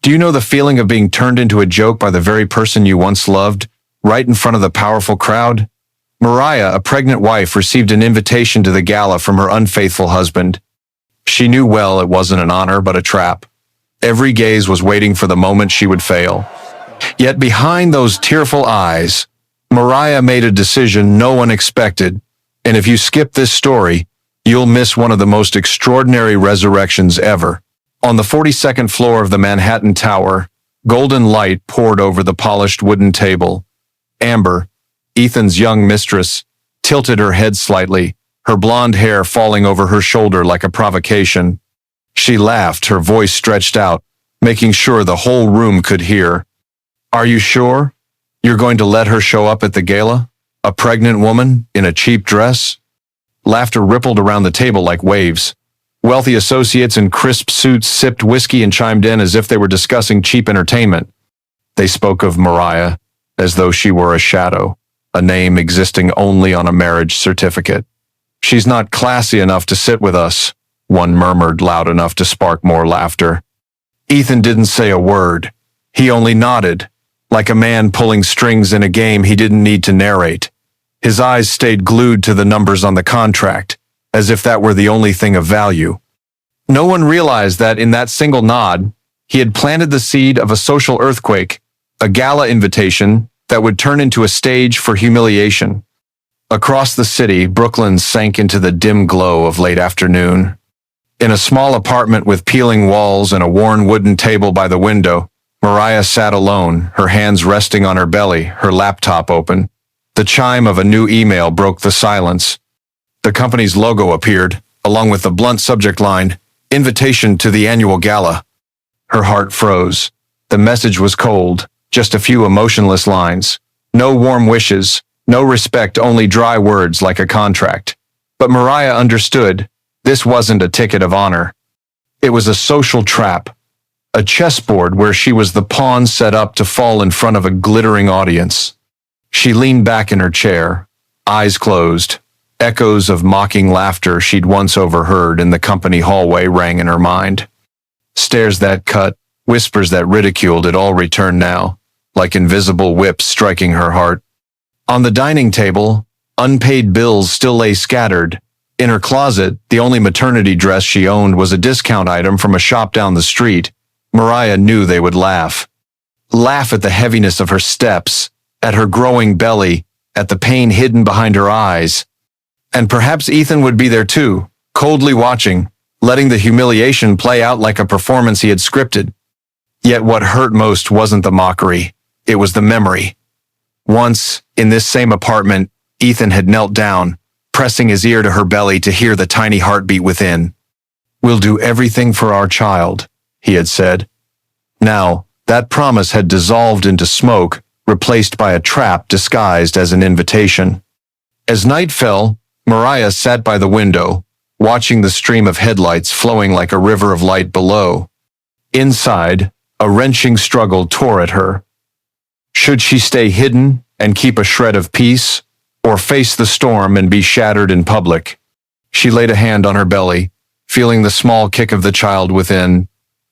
Do you know the feeling of being turned into a joke by the very person you once loved, right in front of the powerful crowd? Mariah, a pregnant wife, received an invitation to the gala from her unfaithful husband. She knew well it wasn't an honor, but a trap. Every gaze was waiting for the moment she would fail. Yet behind those tearful eyes, Mariah made a decision no one expected, and if you skip this story, you'll miss one of the most extraordinary resurrections ever. On the 42nd floor of the Manhattan Tower, golden light poured over the polished wooden table. Amber, Ethan's young mistress, tilted her head slightly, her blonde hair falling over her shoulder like a provocation. She laughed, her voice stretched out, making sure the whole room could hear. "Are you sure? You're going to let her show up at the gala? A pregnant woman, in a cheap dress?" Laughter rippled around the table like waves. Wealthy associates in crisp suits sipped whiskey and chimed in as if they were discussing cheap entertainment. They spoke of Mariah as though she were a shadow, a name existing only on a marriage certificate. "She's not classy enough to sit with us," one murmured loud enough to spark more laughter. Ethan didn't say a word. He only nodded, like a man pulling strings in a game he didn't need to narrate. His eyes stayed glued to the numbers on the contract, as if that were the only thing of value. No one realized that in that single nod, he had planted the seed of a social earthquake, a gala invitation that would turn into a stage for humiliation. Across the city, Brooklyn sank into the dim glow of late afternoon. In a small apartment with peeling walls and a worn wooden table by the window, Mariah sat alone, her hands resting on her belly, her laptop open. The chime of a new email broke the silence. The company's logo appeared, along with the blunt subject line, "Invitation to the annual gala." Her heart froze. The message was cold, just a few emotionless lines. No warm wishes, no respect, only dry words like a contract. But Mariah understood. This wasn't a ticket of honor. It was a social trap, a chessboard where she was the pawn set up to fall in front of a glittering audience. She leaned back in her chair, eyes closed. Echoes of mocking laughter she'd once overheard in the company hallway rang in her mind. Stares that cut, whispers that ridiculed, it all returned now, like invisible whips striking her heart. On the dining table, unpaid bills still lay scattered. In her closet, the only maternity dress she owned was a discount item from a shop down the street. Mariah knew they would laugh. Laugh at the heaviness of her steps, at her growing belly, at the pain hidden behind her eyes. And perhaps Ethan would be there too, coldly watching, letting the humiliation play out like a performance he had scripted. Yet what hurt most wasn't the mockery, it was the memory. Once, in this same apartment, Ethan had knelt down, pressing his ear to her belly to hear the tiny heartbeat within. "We'll do everything for our child," he had said. Now, that promise had dissolved into smoke, replaced by a trap disguised as an invitation. As night fell, Mariah sat by the window, watching the stream of headlights flowing like a river of light below. Inside, a wrenching struggle tore at her. Should she stay hidden and keep a shred of peace, or face the storm and be shattered in public? She laid a hand on her belly, feeling the small kick of the child within.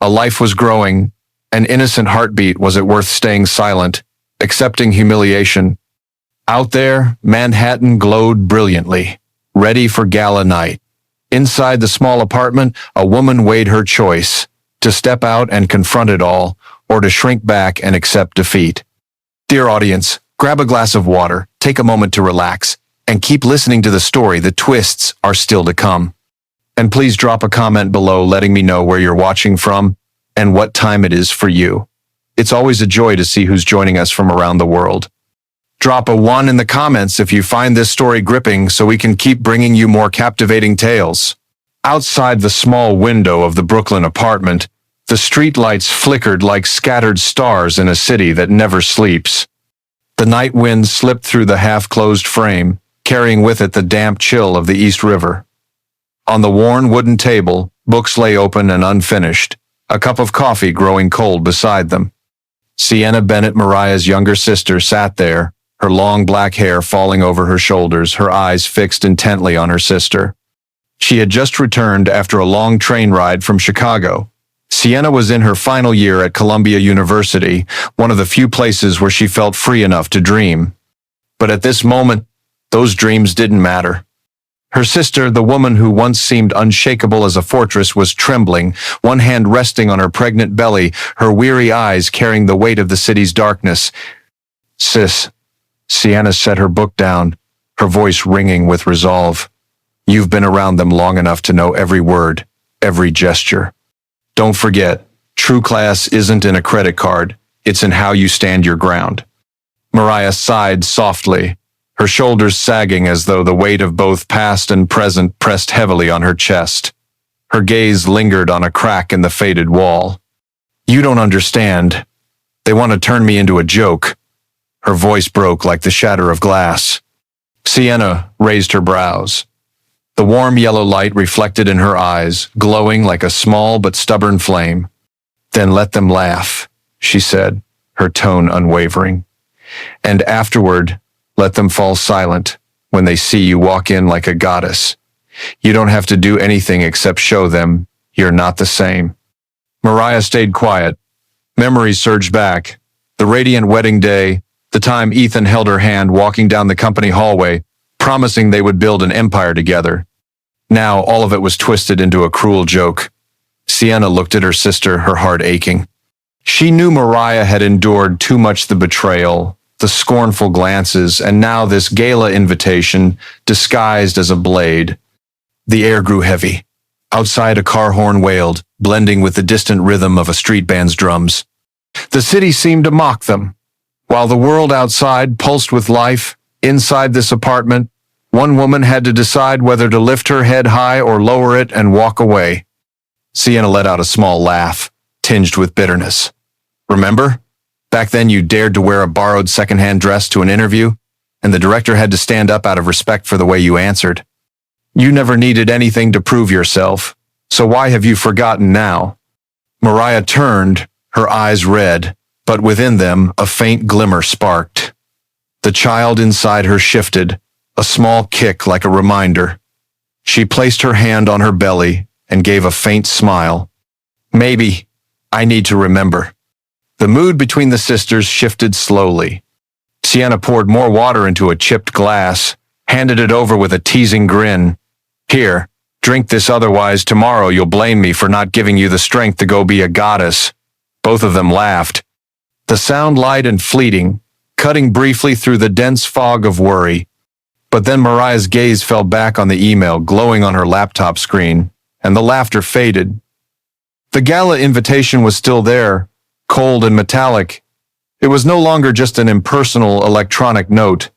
A life was growing, an innocent heartbeat. Was it worth staying silent, accepting humiliation? Out there, Manhattan glowed brilliantly, ready for gala night. Inside the small apartment, a woman weighed her choice, to step out and confront it all, or to shrink back and accept defeat. Dear audience, grab a glass of water, take a moment to relax, and keep listening to the story. The twists are still to come. And please drop a comment below letting me know where you're watching from and what time it is for you. It's always a joy to see who's joining us from around the world. Drop a 1 in the comments if you find this story gripping so we can keep bringing you more captivating tales. Outside the small window of the Brooklyn apartment, the streetlights flickered like scattered stars in a city that never sleeps. The night wind slipped through the half-closed frame, carrying with it the damp chill of the East River. On the worn wooden table, books lay open and unfinished, a cup of coffee growing cold beside them. Sienna Bennett, Mariah's younger sister, sat there, her long black hair falling over her shoulders, her eyes fixed intently on her sister. She had just returned after a long train ride from Chicago, Sienna was in her final year at Columbia University, one of the few places where she felt free enough to dream. But at this moment, those dreams didn't matter. Her sister, the woman who once seemed unshakable as a fortress, was trembling, one hand resting on her pregnant belly, her weary eyes carrying the weight of the city's darkness. "Sis," Sienna set her book down, her voice ringing with resolve. "You've been around them long enough to know every word, every gesture. Don't forget, true class isn't in a credit card, it's in how you stand your ground." Mariah sighed softly, her shoulders sagging as though the weight of both past and present pressed heavily on her chest. Her gaze lingered on a crack in the faded wall. "You don't understand. They want to turn me into a joke." Her voice broke like the shatter of glass. Sienna raised her brows. The warm yellow light reflected in her eyes, glowing like a small but stubborn flame. "Then let them laugh," she said, her tone unwavering. "And afterward, let them fall silent when they see you walk in like a goddess. You don't have to do anything except show them you're not the same." Mariah stayed quiet. Memories surged back. The radiant wedding day, the time Ethan held her hand walking down the company hallway, promising they would build an empire together. Now all of it was twisted into a cruel joke. Sienna looked at her sister, her heart aching. She knew Mariah had endured too much: the betrayal, the scornful glances, and now this gala invitation disguised as a blade. The air grew heavy. Outside, a car horn wailed, blending with the distant rhythm of a street band's drums. The city seemed to mock them. While the world outside pulsed with life, inside this apartment, one woman had to decide whether to lift her head high or lower it and walk away. Sienna let out a small laugh, tinged with bitterness. "Remember? Back then you dared to wear a borrowed secondhand dress to an interview, and the director had to stand up out of respect for the way you answered. You never needed anything to prove yourself, so why have you forgotten now?" Mariah turned, her eyes red, but within them a faint glimmer sparked. The child inside her shifted, a small kick like a reminder. She placed her hand on her belly and gave a faint smile. "Maybe I need to remember." The mood between the sisters shifted slowly. Sienna poured more water into a chipped glass, handed it over with a teasing grin. "Here, drink this, otherwise tomorrow you'll blame me for not giving you the strength to go be a goddess." Both of them laughed. The sound light and fleeting, cutting briefly through the dense fog of worry. But then Mariah's gaze fell back on the email glowing on her laptop screen, and the laughter faded. The gala invitation was still there, cold and metallic. It was no longer just an impersonal electronic note.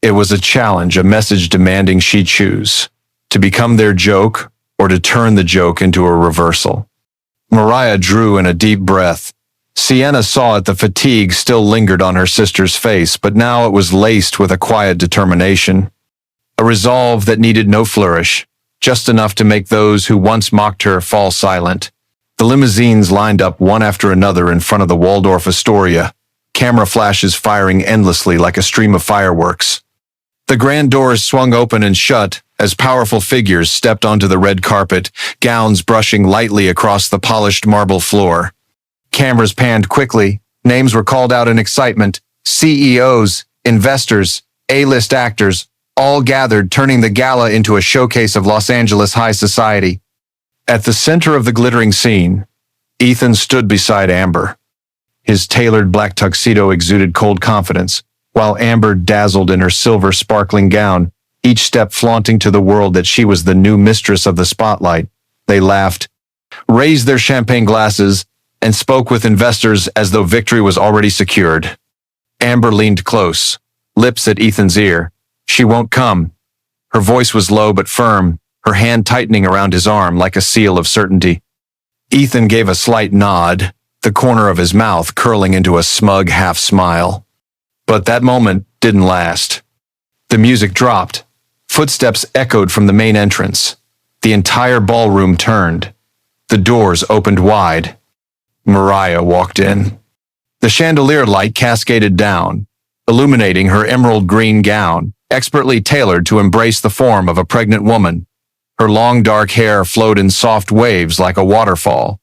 It was a challenge, a message demanding she choose, to become their joke or to turn the joke into a reversal. Mariah drew in a deep breath. Sienna saw it, the fatigue still lingered on her sister's face, but now it was laced with a quiet determination. A resolve that needed no flourish, just enough to make those who once mocked her fall silent. The limousines lined up one after another in front of the Waldorf Astoria, camera flashes firing endlessly like a stream of fireworks. The grand doors swung open and shut as powerful figures stepped onto the red carpet, gowns brushing lightly across the polished marble floor. Cameras panned quickly, names were called out in excitement. CEOs, investors, A-list actors, all gathered, turning the gala into a showcase of Los Angeles high society. At the center of the glittering scene, Ethan stood beside Amber. His tailored black tuxedo exuded cold confidence, while Amber dazzled in her silver sparkling gown, each step flaunting to the world that she was the new mistress of the spotlight. They laughed, raised their champagne glasses, and spoke with investors as though victory was already secured. Amber leaned close, lips at Ethan's ear. "She won't come." Her voice was low but firm, her hand tightening around his arm like a seal of certainty. Ethan gave a slight nod, the corner of his mouth curling into a smug half-smile. But that moment didn't last. The music dropped. Footsteps echoed from the main entrance. The entire ballroom turned. The doors opened wide. Mariah walked in. The chandelier light cascaded down, illuminating her emerald green gown, expertly tailored to embrace the form of a pregnant woman. Her long dark hair flowed in soft waves like a waterfall.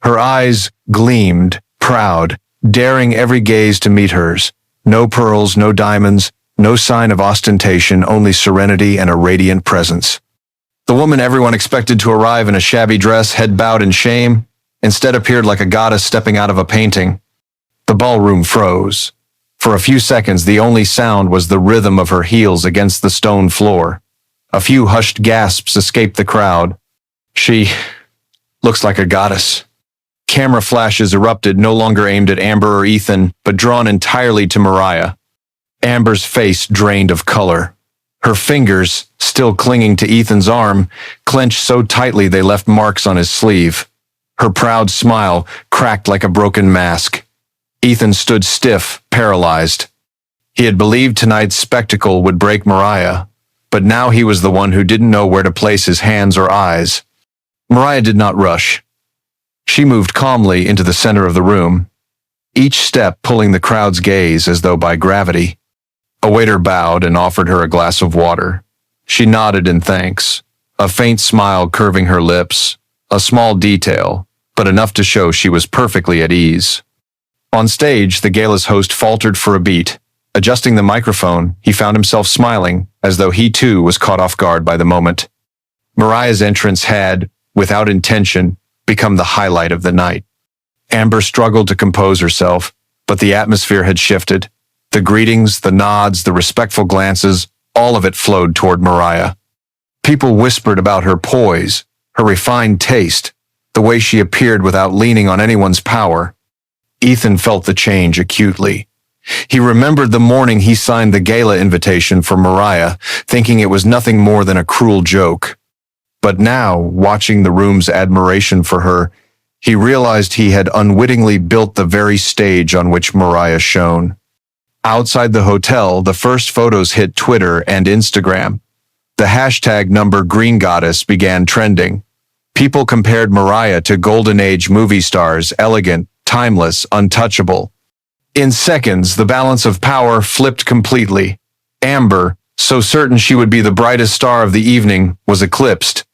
Her eyes gleamed, proud, daring every gaze to meet hers. No pearls, no diamonds, no sign of ostentation, only serenity and a radiant presence. The woman everyone expected to arrive in a shabby dress, head bowed in shame, instead appeared like a goddess stepping out of a painting. The ballroom froze. For a few seconds, the only sound was the rhythm of her heels against the stone floor. A few hushed gasps escaped the crowd. She looks like a goddess. Camera flashes erupted, no longer aimed at Amber or Ethan, but drawn entirely to Mariah. Amber's face drained of color. Her fingers, still clinging to Ethan's arm, clenched so tightly they left marks on his sleeve. Her proud smile cracked like a broken mask. Ethan stood stiff, paralyzed. He had believed tonight's spectacle would break Mariah, but now he was the one who didn't know where to place his hands or eyes. Mariah did not rush. She moved calmly into the center of the room, each step pulling the crowd's gaze as though by gravity. A waiter bowed and offered her a glass of water. She nodded in thanks, a faint smile curving her lips, a small detail, but enough to show she was perfectly at ease. On stage, the gala's host faltered for a beat. Adjusting the microphone, he found himself smiling, as though he too was caught off guard by the moment. Mariah's entrance had, without intention, become the highlight of the night. Amber struggled to compose herself, but the atmosphere had shifted. The greetings, the nods, the respectful glances, all of it flowed toward Mariah. People whispered about her poise, her refined taste, the way she appeared without leaning on anyone's power. Ethan felt the change acutely. He remembered the morning he signed the gala invitation for Mariah, thinking it was nothing more than a cruel joke. But now, watching the room's admiration for her, he realized he had unwittingly built the very stage on which Mariah shone. Outside the hotel, the first photos hit Twitter and Instagram. The hashtag #GreenGoddess began trending. People compared Mariah to Golden Age movie stars, elegant, timeless, untouchable. In seconds, the balance of power flipped completely. Amber, so certain she would be the brightest star of the evening, was eclipsed.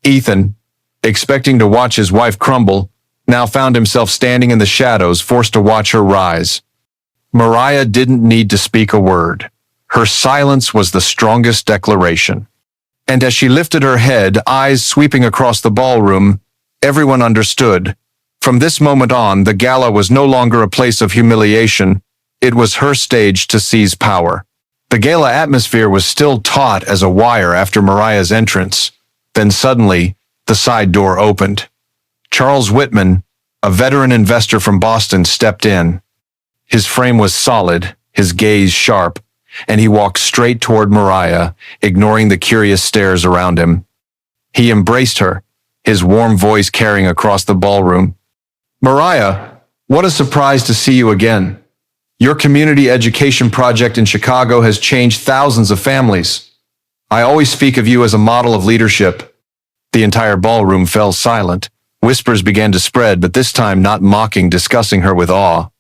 Ethan, expecting to watch his wife crumble, now found himself standing in the shadows, forced to watch her rise. Mariah didn't need to speak a word. Her silence was the strongest declaration. And as she lifted her head, eyes sweeping across the ballroom, everyone understood. From this moment on, the gala was no longer a place of humiliation. It was her stage to seize power. The gala atmosphere was still taut as a wire after Mariah's entrance. Then suddenly, the side door opened. Charles Whitman, a veteran investor from Boston, stepped in. His frame was solid, his gaze sharp, and he walked straight toward Mariah, ignoring the curious stares around him. He embraced her, his warm voice carrying across the ballroom. "Mariah, what a surprise to see you again. Your community education project in Chicago has changed thousands of families. I always speak of you as a model of leadership." The entire ballroom fell silent. Whispers began to spread, but this time not mocking, discussing her with awe.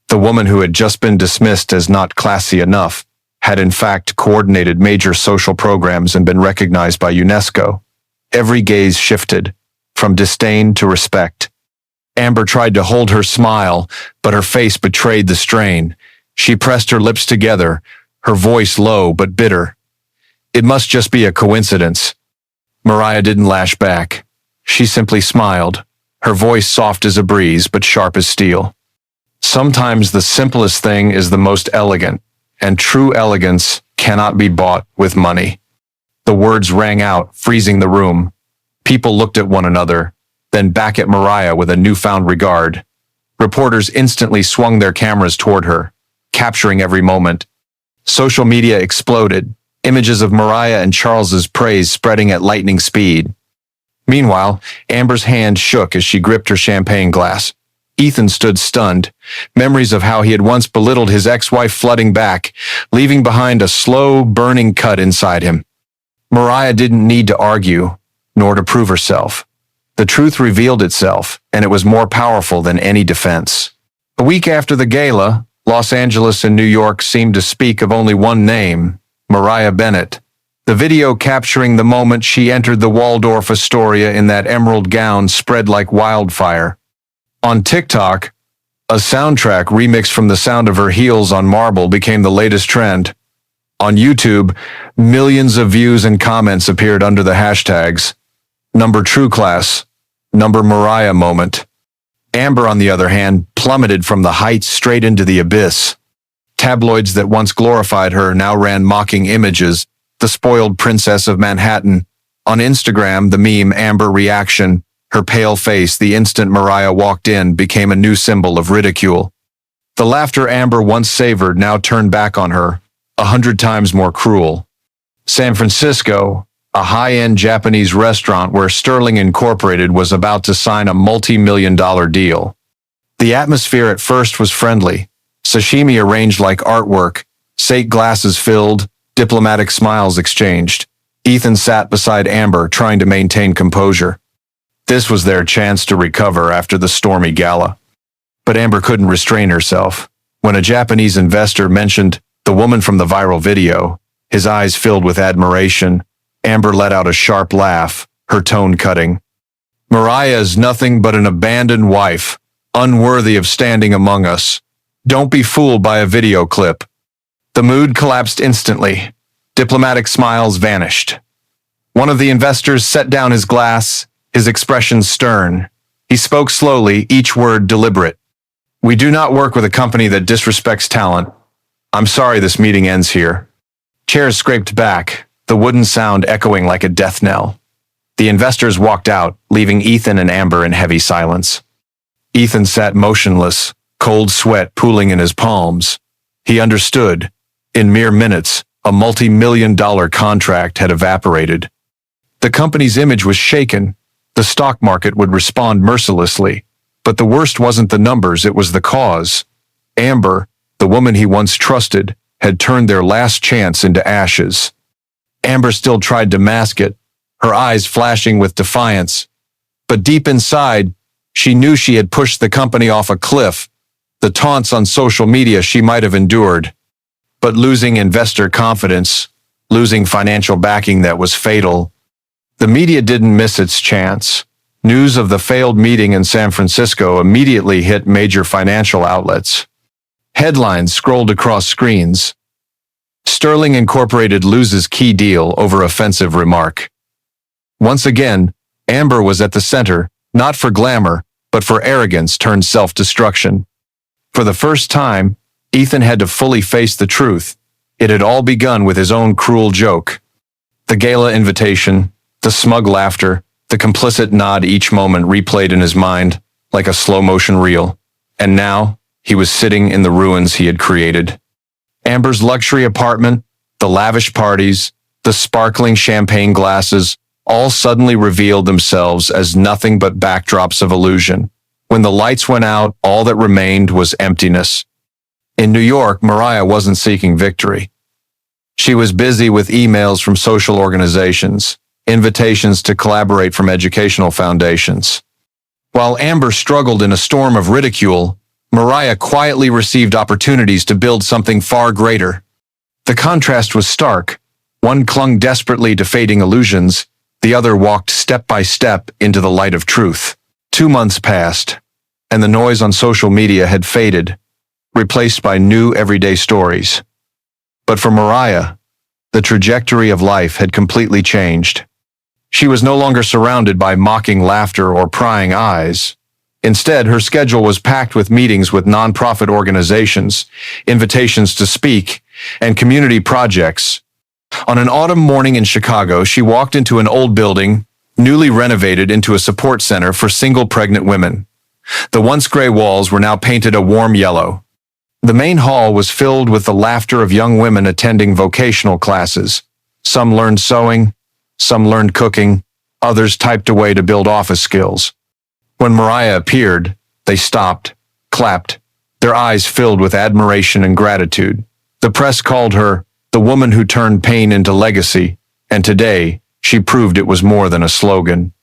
The woman who had just been dismissed as not classy enough had in fact coordinated major social programs and been recognized by UNESCO. Every gaze shifted, from disdain to respect. Amber tried to hold her smile, but her face betrayed the strain. She pressed her lips together, her voice low but bitter. "It must just be a coincidence." Mariah didn't lash back. She simply smiled, her voice soft as a breeze but sharp as steel. "Sometimes the simplest thing is the most elegant, and true elegance cannot be bought with money." The words rang out, freezing the room. People looked at one another, then back at Mariah with a newfound regard. Reporters instantly swung their cameras toward her, capturing every moment. Social media exploded, images of Mariah and Charles's praise spreading at lightning speed. Meanwhile, Amber's hand shook as she gripped her champagne glass. Ethan stood stunned, memories of how he had once belittled his ex-wife flooding back, leaving behind a slow, burning cut inside him. Mariah didn't need to argue, nor to prove herself. The truth revealed itself, and it was more powerful than any defense. A week after the gala, Los Angeles and New York seemed to speak of only one name, Mariah Bennett. The video capturing the moment she entered the Waldorf Astoria in that emerald gown spread like wildfire. On TikTok, a soundtrack remix from the sound of her heels on marble became the latest trend. On YouTube, millions of views and comments appeared under the hashtags number True Class, number Mariah moment. Amber, on the other hand, plummeted from the heights straight into the abyss. Tabloids that once glorified her now ran mocking images, the spoiled princess of Manhattan. On Instagram, the meme Amber reaction, her pale face the instant Mariah walked in, became a new symbol of ridicule. The laughter Amber once savored now turned back on her, 100 times more cruel. San Francisco, a high-end Japanese restaurant where Sterling Incorporated was about to sign a multi-million-dollar deal. The atmosphere at first was friendly. Sashimi arranged like artwork, sake glasses filled, diplomatic smiles exchanged. Ethan sat beside Amber, trying to maintain composure. This was their chance to recover after the stormy gala. But Amber couldn't restrain herself. When a Japanese investor mentioned the woman from the viral video, his eyes filled with admiration, Amber let out a sharp laugh, her tone cutting. Mariah is nothing but an abandoned wife, unworthy of standing among us. Don't be fooled by a video clip. The mood collapsed instantly. Diplomatic smiles vanished. One of the investors set down his glass, his expression stern. He spoke slowly, each word deliberate. We do not work with a company that disrespects talent. I'm sorry this meeting ends here. Chairs scraped back, the wooden sound echoing like a death knell. The investors walked out, leaving Ethan and Amber in heavy silence. Ethan sat motionless, cold sweat pooling in his palms. He understood. In mere minutes, a multi-million-dollar contract had evaporated. The company's image was shaken. The stock market would respond mercilessly. But the worst wasn't the numbers, it was the cause. Amber, the woman he once trusted, had turned their last chance into ashes. Amber still tried to mask it, her eyes flashing with defiance. But deep inside, she knew she had pushed the company off a cliff. The taunts on social media she might have endured. But losing investor confidence, losing financial backing that was fatal. The media didn't miss its chance. News of the failed meeting in San Francisco immediately hit major financial outlets. Headlines scrolled across screens. Sterling Incorporated loses key deal over offensive remark. Once again, Amber was at the center, not for glamour, but for arrogance turned self-destruction. For the first time, Ethan had to fully face the truth. It had all begun with his own cruel joke. The gala invitation, the smug laughter, the complicit nod each moment replayed in his mind, like a slow-motion reel. And now, he was sitting in the ruins he had created. Amber's luxury apartment, the lavish parties, the sparkling champagne glasses, all suddenly revealed themselves as nothing but backdrops of illusion. When the lights went out, all that remained was emptiness. In New York, Mariah wasn't seeking victory. She was busy with emails from social organizations, invitations to collaborate from educational foundations. While Amber struggled in a storm of ridicule, Mariah quietly received opportunities to build something far greater. The contrast was stark. One clung desperately to fading illusions, the other walked step by step into the light of truth. 2 months passed, and the noise on social media had faded, replaced by new everyday stories. But for Mariah, the trajectory of life had completely changed. She was no longer surrounded by mocking laughter or prying eyes. Instead, her schedule was packed with meetings with nonprofit organizations, invitations to speak, and community projects. On an autumn morning in Chicago, she walked into an old building, newly renovated into a support center for single pregnant women. The once gray walls were now painted a warm yellow. The main hall was filled with the laughter of young women attending vocational classes. Some learned sewing, some learned cooking, others typed away to build office skills. When Mariah appeared, they stopped, clapped, their eyes filled with admiration and gratitude. The press called her the woman who turned pain into legacy, and today, she proved it was more than a slogan.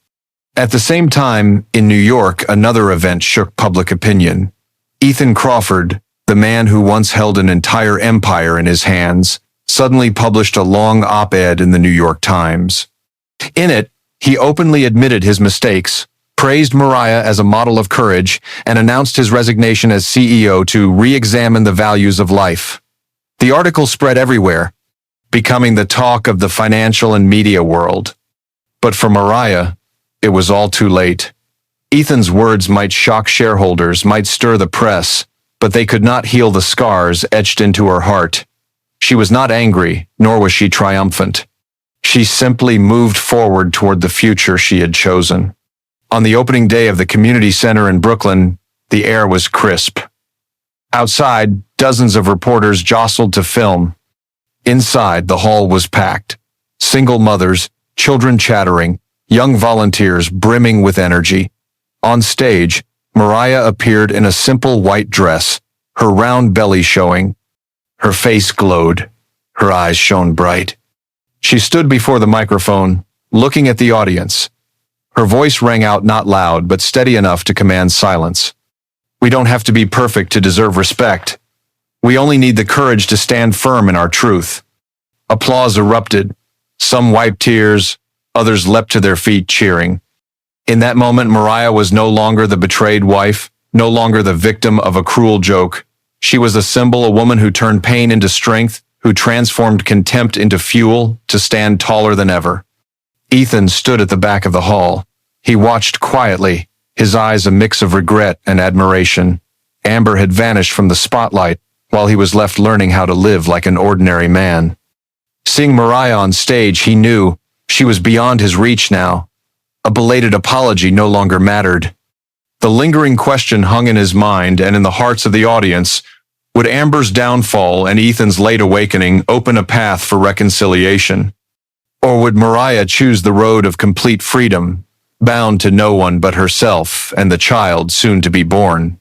At the same time, in New York, another event shook public opinion. Ethan Crawford, the man who once held an entire empire in his hands, suddenly published a long op-ed in the New York Times. In it, he openly admitted his mistakes, praised Mariah as a model of courage, and announced his resignation as CEO to re-examine the values of life. The article spread everywhere, becoming the talk of the financial and media world. But for Mariah, it was all too late. Ethan's words might shock shareholders, might stir the press, but they could not heal the scars etched into her heart. She was not angry, nor was she triumphant. She simply moved forward toward the future she had chosen. On the opening day of the community center in Brooklyn, the air was crisp. Outside, dozens of reporters jostled to film. Inside, the hall was packed. Single mothers, children chattering, young volunteers brimming with energy. On stage, Mariah appeared in a simple white dress, her round belly showing. Her face glowed. Her eyes shone bright. She stood before the microphone, looking at the audience. Her voice rang out not loud, but steady enough to command silence. We don't have to be perfect to deserve respect. We only need the courage to stand firm in our truth. Applause erupted. Some wiped tears, others leapt to their feet cheering. In that moment, Mariah was no longer the betrayed wife, no longer the victim of a cruel joke. She was a symbol, a woman who turned pain into strength, who transformed contempt into fuel to stand taller than ever. Ethan stood at the back of the hall. He watched quietly, his eyes a mix of regret and admiration. Amber had vanished from the spotlight, while he was left learning how to live like an ordinary man. Seeing Mariah on stage, he knew she was beyond his reach now. A belated apology no longer mattered. The lingering question hung in his mind and in the hearts of the audience. Would Amber's downfall and Ethan's late awakening open a path for reconciliation? Or would Mariah choose the road of complete freedom, bound to no one but herself and the child soon to be born?